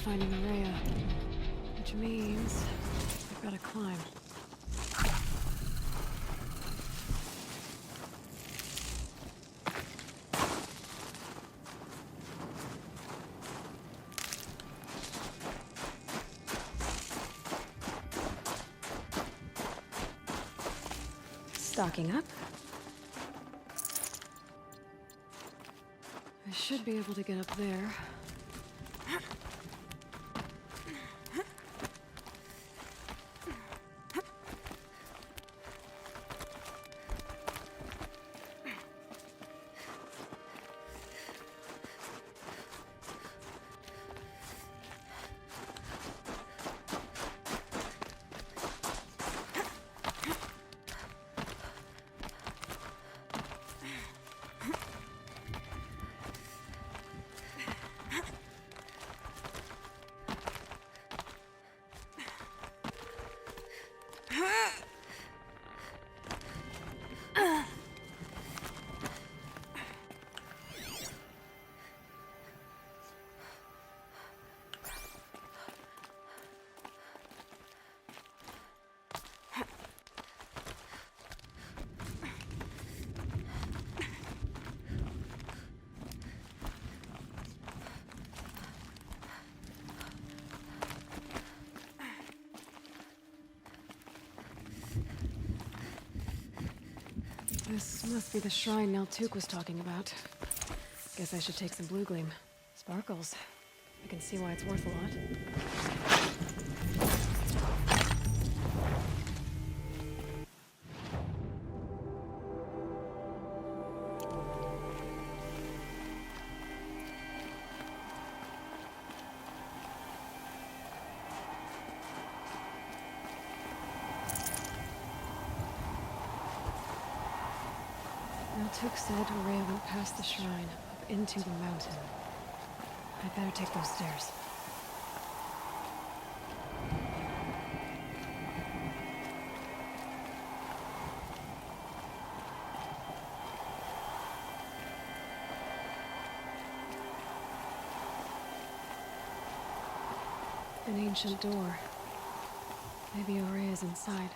finding Ourea, which means I've got to climb. Stocking up. I should be able to get up there. This must be the shrine Naltuk was talking about. Guess I should take some bluegleam. Sparkles. I can see why it's worth a lot. Naltuk said Ourea went past the shrine, up into the mountain. I'd better take those stairs. An ancient door. Maybe Ourea's inside.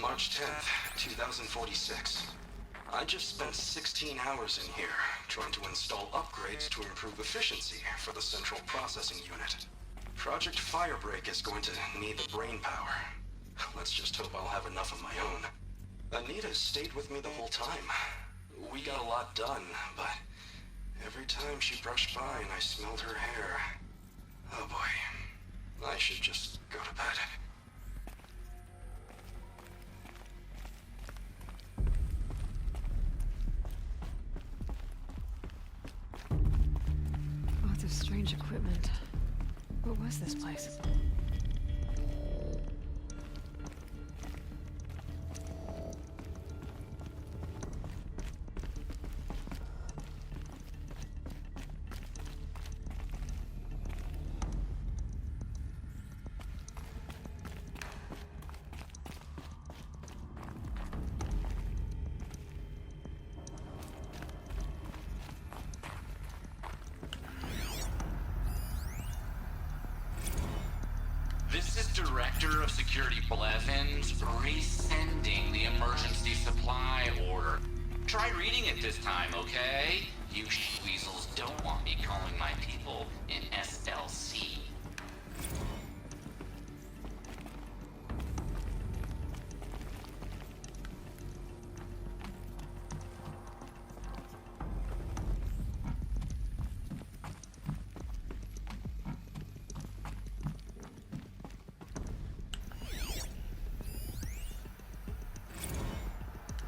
March 10th, 2046. I just spent 16 hours in here, trying to install upgrades to improve efficiency for the central processing unit. Project Firebreak is going to need the brain power. Let's just hope I'll have enough of my own. Anita stayed with me the whole time. We got a lot done, but every time she brushed by and I smelled her hair... Oh boy. I should just go to bed. Lots of strange equipment. What was this place? This is Director of Security Blevins resending the emergency supply order. Try reading it this time, okay? You weasels don't want me calling my people in SLC.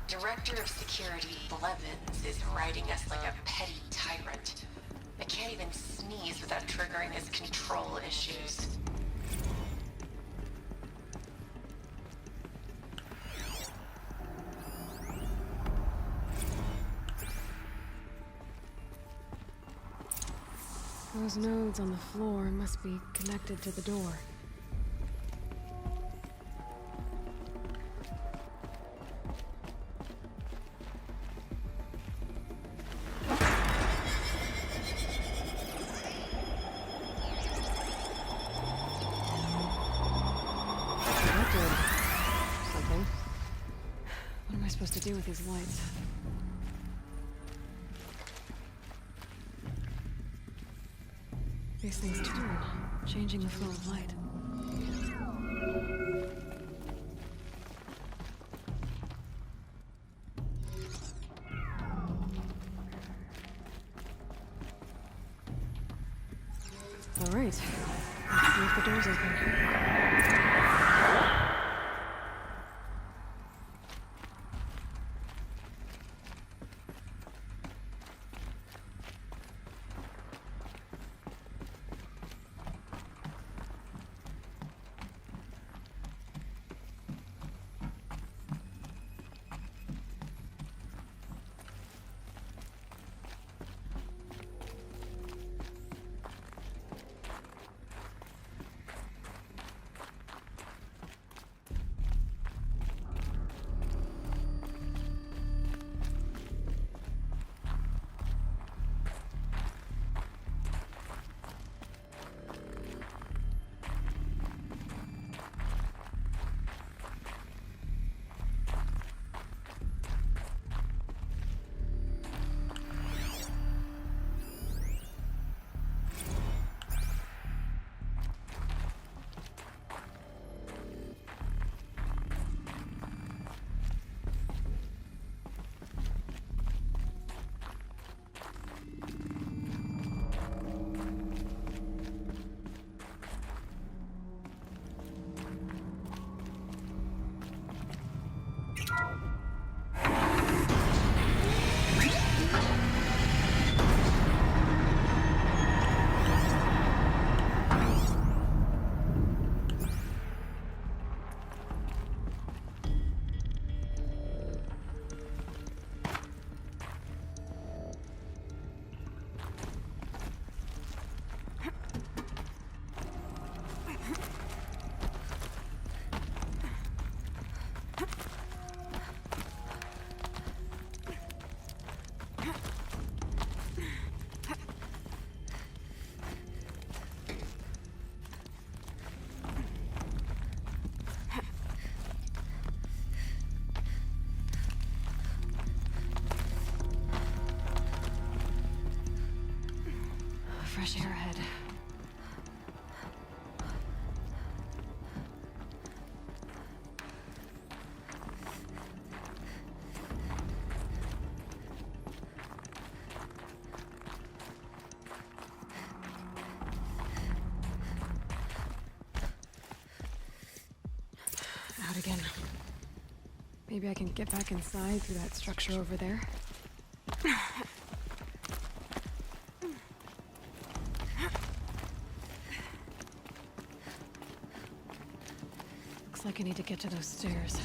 Director of Security Blevins is writing us like a petty tyrant. I can't even sneeze without triggering his control issues. Those nodes on the floor must be connected to the door. That did something. What am I supposed to do with these lights? These things turn, changing the flow of light. All right, let's see if the door's open. Fresh air ahead. Out again. Maybe I can get back inside through that structure over there. Looks like I need to get to those stairs.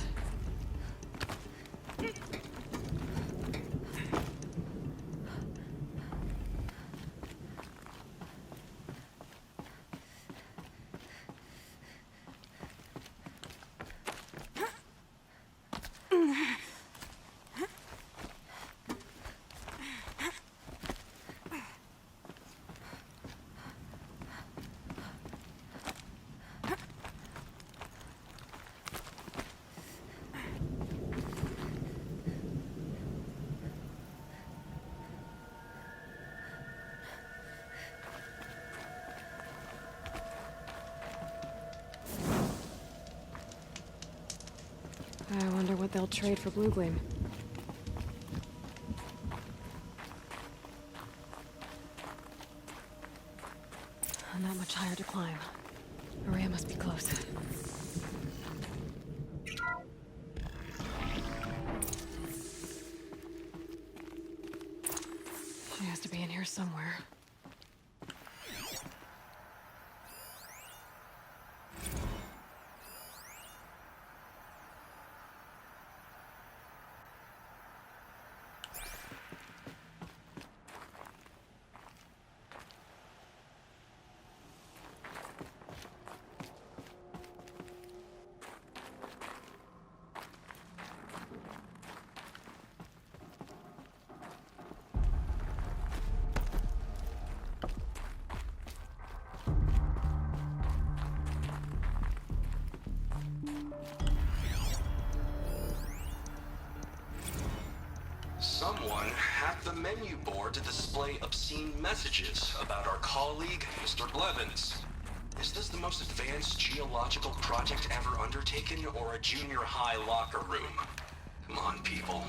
I wonder what they'll trade for bluegleam. Not much higher to climb. Ourea must be close. She has to be in here somewhere. someone hacked the menu board to display obscene messages about our colleague, Mr. Blevins. Is this the most advanced geological project ever undertaken, or a junior high locker room? Come on, people.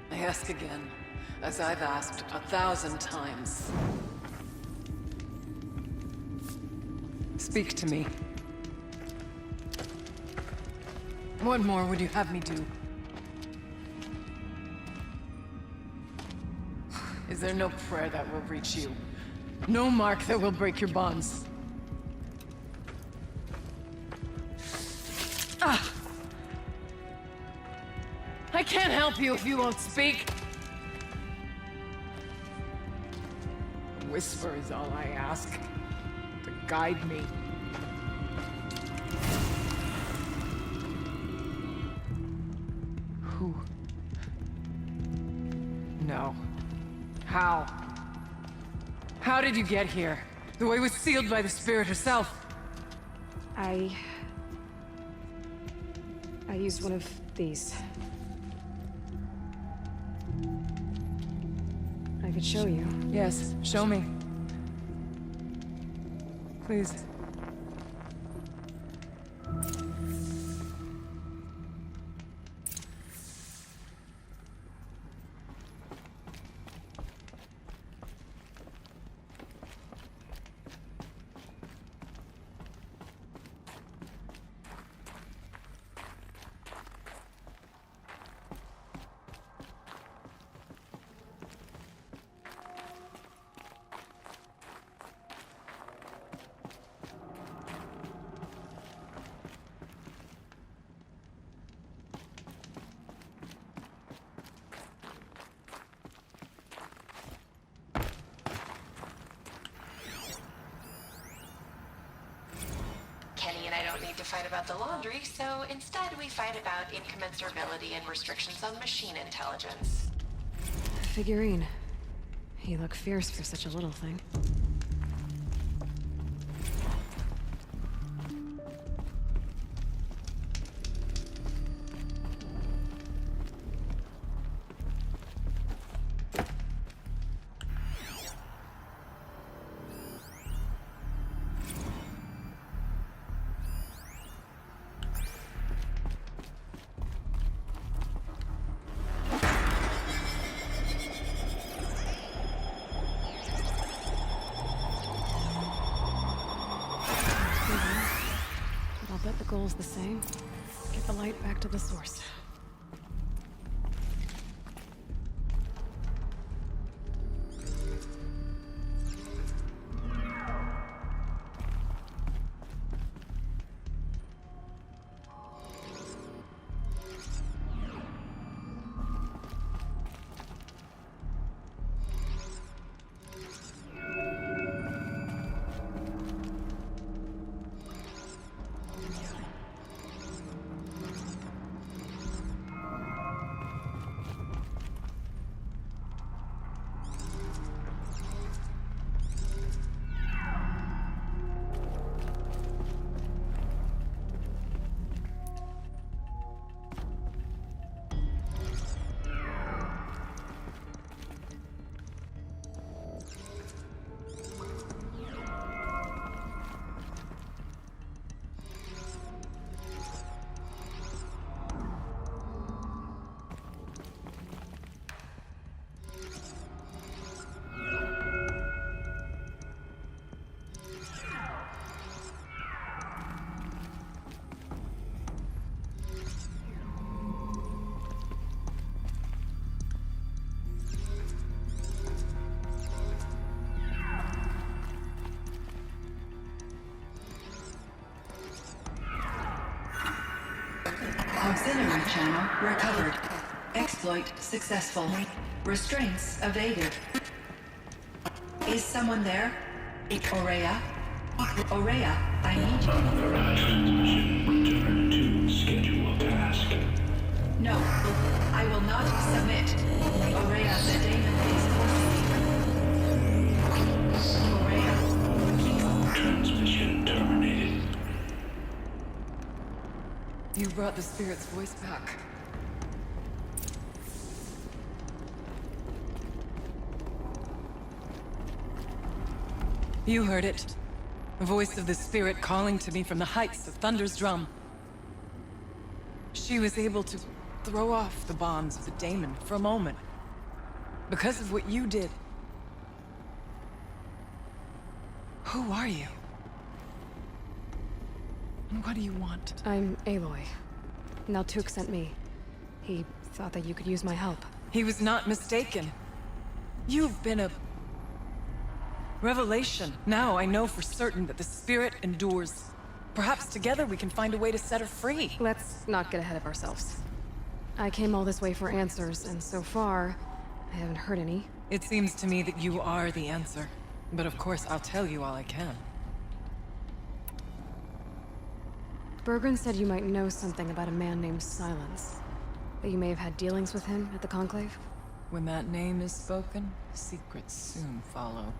I ask again, as I've asked 1,000 times. Speak to me. What more would you have me do? Is there no prayer that will reach you? No mark that will break your bonds? Ah! I can't help you if you won't speak. A whisper is all I ask, to guide me. Who? No. How? How did you get here? The way was sealed by the spirit herself. I used one of these. I could show you. Yes, show me. Please. Kenny and I don't need to fight about the laundry, so instead we fight about incommensurability and restrictions on machine intelligence. Figurine. You look fierce for such a little thing. I'll bet the goal's the same. Get the light back to the source. Auxiliary channel recovered. Exploit successful. Restraints evaded. Is someone there? Ourea? Ourea, I need you. Unauthorized transmission. Return to scheduled task. No, I will not submit. Ourea, the daemon is forcing me. Ourea, Transmission terminated. You brought the spirit's voice back. You heard it. The voice of the spirit calling to me from the heights of Thunder's drum. She was able to throw off the bonds of the daemon for a moment. Because of what you did. Who are you? And what do you want? I'm Aloy. Naltuk sent me. He thought that you could use my help. He was not mistaken. You've been a revelation. Now I know for certain that the spirit endures. Perhaps together we can find a way to set her free. Let's not get ahead of ourselves. I came all this way for answers, and so far, I haven't heard any. It seems to me that you are the answer. But of course, I'll tell you all I can. Bergren said you might know something about a man named Silence. That you may have had dealings with him at the Conclave? When that name is spoken, secrets soon follow.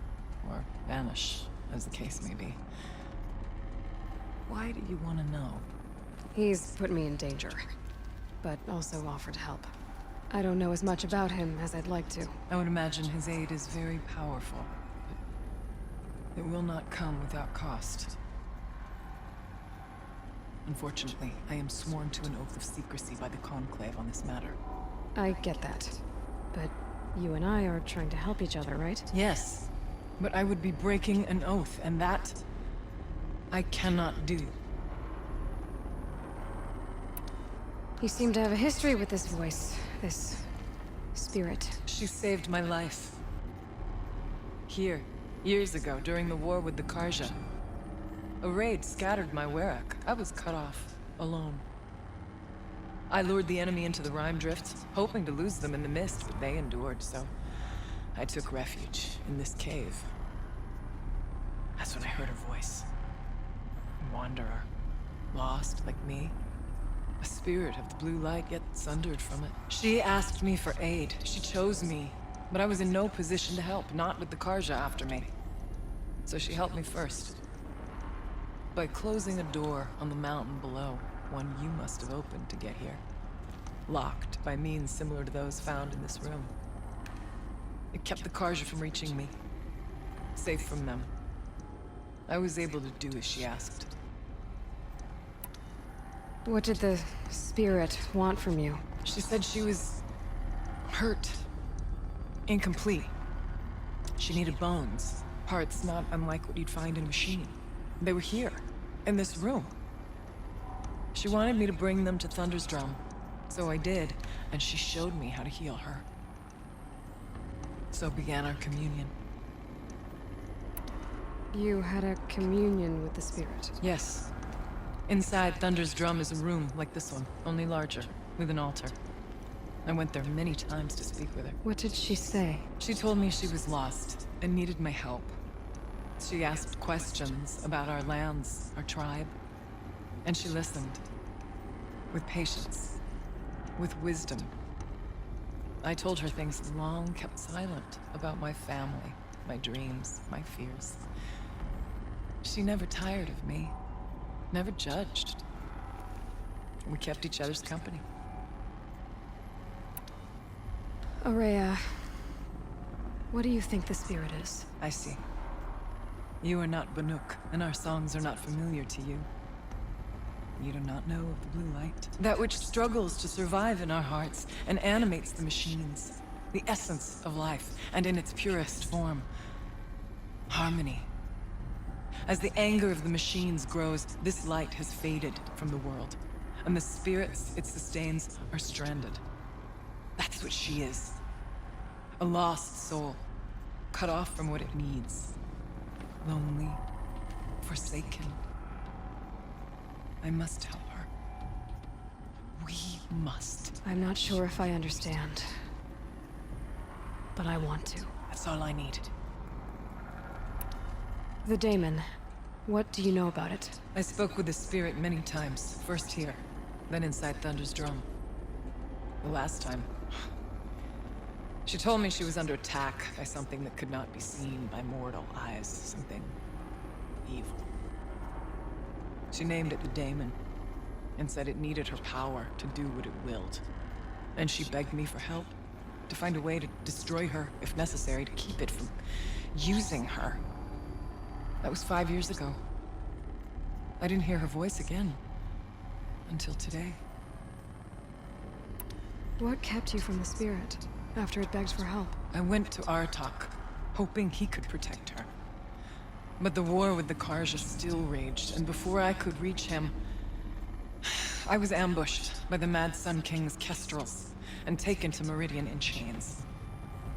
Or vanish, as the case may be. Why do you want to know? He's put me in danger, but also offered help. I don't know as much about him as I'd like to. I would imagine his aid is very powerful, but it will not come without cost. Unfortunately, I am sworn to an oath of secrecy by the Conclave on this matter. I get that, but you and I are trying to help each other, right? Yes, but I would be breaking an oath, and that I cannot do. You seem to have a history with this voice, this spirit. She saved my life. Here, years ago, during the war with the Karja. A raid scattered my Werak. I was cut off, alone. I lured the enemy into the Rime Drifts, hoping to lose them in the mist, but they endured, so I took refuge in this cave. That's when I heard her voice. A wanderer, lost like me. A spirit of the blue light, yet sundered from it. She asked me for aid. She chose me, but I was in no position to help, not with the Karja after me. So she helped me first. By closing a door on the mountain below, one you must have opened to get here. Locked by means similar to those found in this room. It kept the Karja from reaching me. Safe from them. I was able to do as she asked. What did the spirit want from you? She said she was hurt. Incomplete. She needed bones. Parts not unlike what you'd find in a machine. They were here, in this room. She wanted me to bring them to Thunder's drum. So I did, and she showed me how to heal her. So began our communion. You had a communion with the spirit. Yes. Inside Thunder's drum is a room like this one, only larger, with an altar. I went there many times to speak with her. What did she say? She told me she was lost and needed my help. She asked questions about our lands, our tribe, and she listened. With patience, with wisdom. I told her things long kept silent about my family, my dreams, my fears. She never tired of me. Never judged. We kept each other's company. Ourea, what do you think the spirit is? I see. You are not Banuk, and our songs are not familiar to you. You do not know of the blue light. That which struggles to survive in our hearts and animates the machines. The essence of life, and in its purest form. Harmony. As the anger of the machines grows, this light has faded from the world, and the spirits it sustains are stranded. That's what she is. A lost soul, cut off from what it needs. Lonely, forsaken. I must help her. We must. I'm not sure if I understand. But I want to. That's all I need. The daemon. What do you know about it? I spoke with the spirit many times. First here, then inside Thunder's drum. The last time, she told me she was under attack by something that could not be seen by mortal eyes. Something evil. She named it the daemon, and said it needed her power to do what it willed. And she begged me for help, to find a way to destroy her, if necessary, to keep it from using her. That was 5 years ago. I didn't hear her voice again. Until today. What kept you from the spirit, after it begged for help? I went to Aratak, hoping he could protect her. But the war with the Karja still raged, and before I could reach him, I was ambushed by the Mad Sun King's kestrels, and taken to Meridian in chains.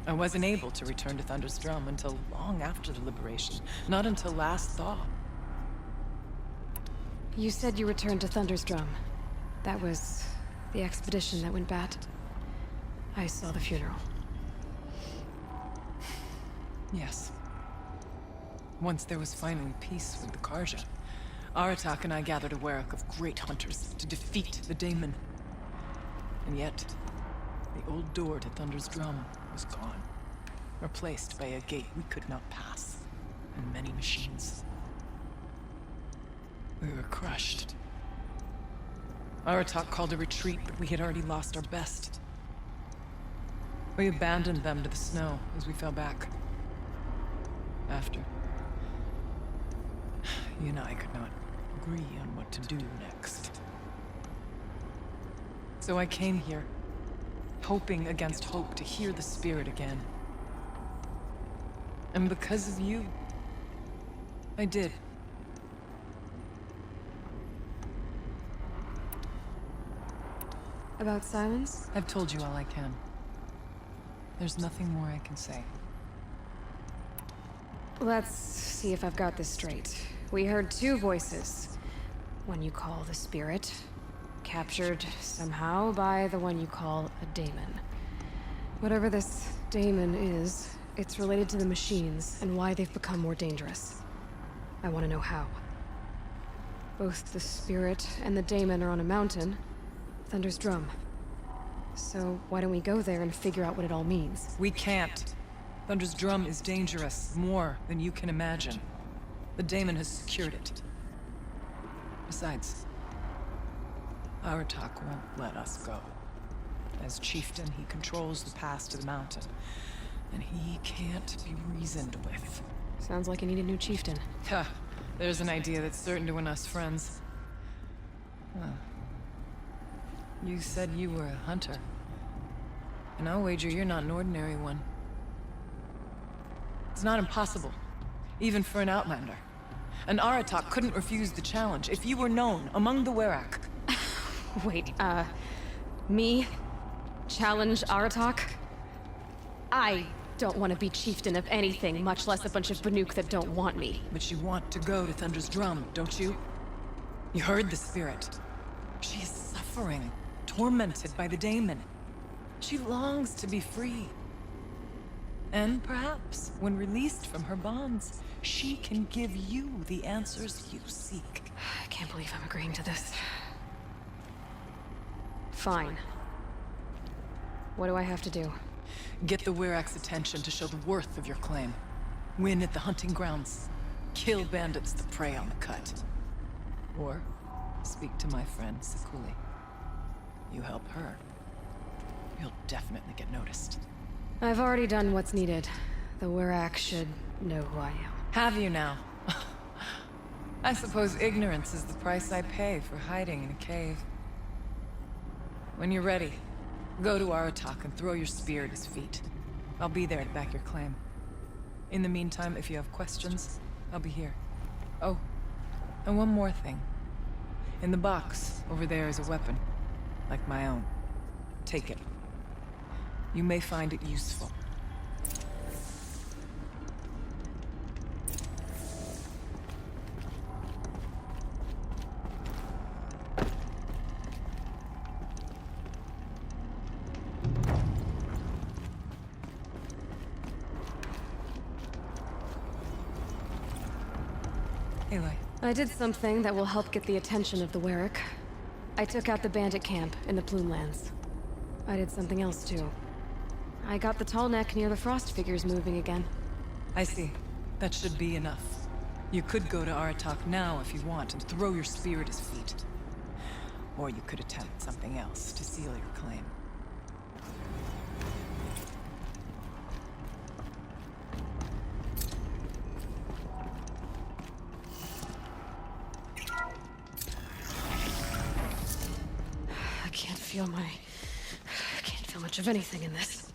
I wasn't able to return to Thunder's drum until long after the liberation, not until last thaw. You said you returned to Thunder's drum. That was the expedition that went bad. I saw the funeral. Yes. Once there was finally peace with the Karja, Aratak and I gathered a Ourea of great hunters to defeat the daemon. And yet, the old door to Thunder's drum was gone, replaced by a gate we could not pass, and many machines. We were crushed. Aratak called a retreat, but we had already lost our best. We abandoned them to the snow as we fell back. After, you and I could not agree on what to do next. So I came here, hoping against hope to hear the spirit again. And because of you, I did. About silence? I've told you all I can. There's nothing more I can say. Let's see if I've got this straight. We heard two voices. One you call the spirit, captured somehow by the one you call a daemon. Whatever this daemon is, it's related to the machines and why they've become more dangerous. I want to know how. Both the spirit and the daemon are on a mountain, Thunder's drum. So why don't we go there and figure out what it all means? We can't. Thunder's drum is dangerous, more than you can imagine. The daemon has secured it. Besides, Aratak won't let us go. As chieftain, he controls the pass to the mountain, and he can't be reasoned with. Sounds like you need a new chieftain. Ha! There's an idea that's certain to win us friends. Huh. You said you were a hunter. And I'll wager you're not an ordinary one. It's not impossible, even for an outlander. And Aratak couldn't refuse the challenge if you were known among the Ourea. Wait, me? Challenge Aratak? I don't want to be chieftain of anything, much less a bunch of Banuk that don't want me. But you want to go to Thunder's drum, don't you? You heard the spirit. She is suffering, tormented by the daemon. She longs to be free. And perhaps, when released from her bonds, she can give you the answers you seek. I can't believe I'm agreeing to this. Fine. What do I have to do? Get the Ourea's attention to show the worth of your claim. Win at the hunting grounds. Kill bandits that prey on the cut. Or speak to my friend Sekuli. You help her, you'll definitely get noticed. I've already done what's needed. The Ourea should know who I am. Have you now? I suppose ignorance is the price I pay for hiding in a cave. When you're ready, go to Aratak and throw your spear at his feet. I'll be there to back your claim. In the meantime, if you have questions, I'll be here. Oh, and one more thing. In the box, over there is a weapon. Like my own. Take it. You may find it useful. Aloy. I did something that will help get the attention of the Warwick. I took out the bandit camp in the Plumelands. I did something else too. I got the tall neck near the frost figures moving again. I see. That should be enough. You could go to Aratak now if you want and throw your spear at his feet. Or you could attempt something else to seal your claim. I can't feel much of anything in this.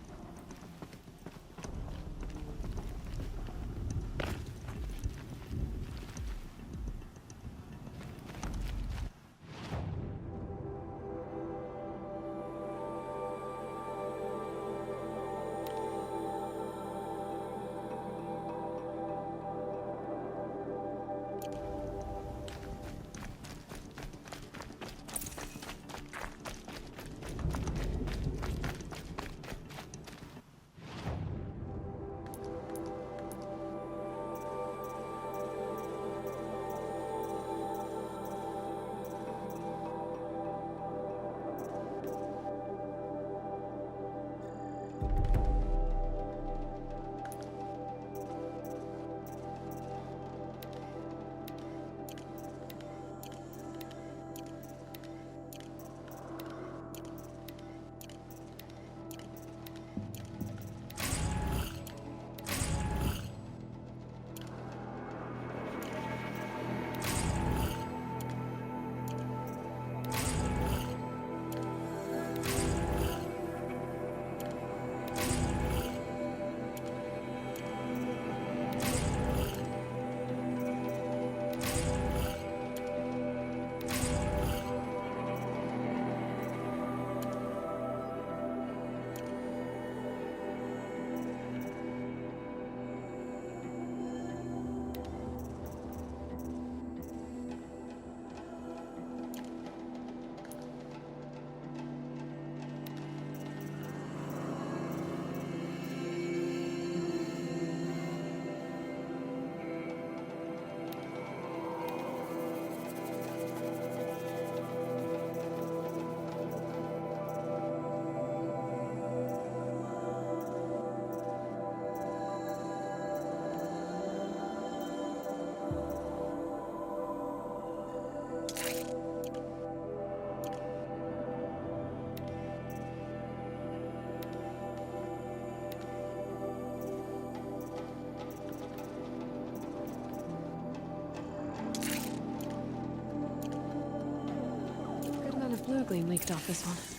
Bluegleam leaked off this one.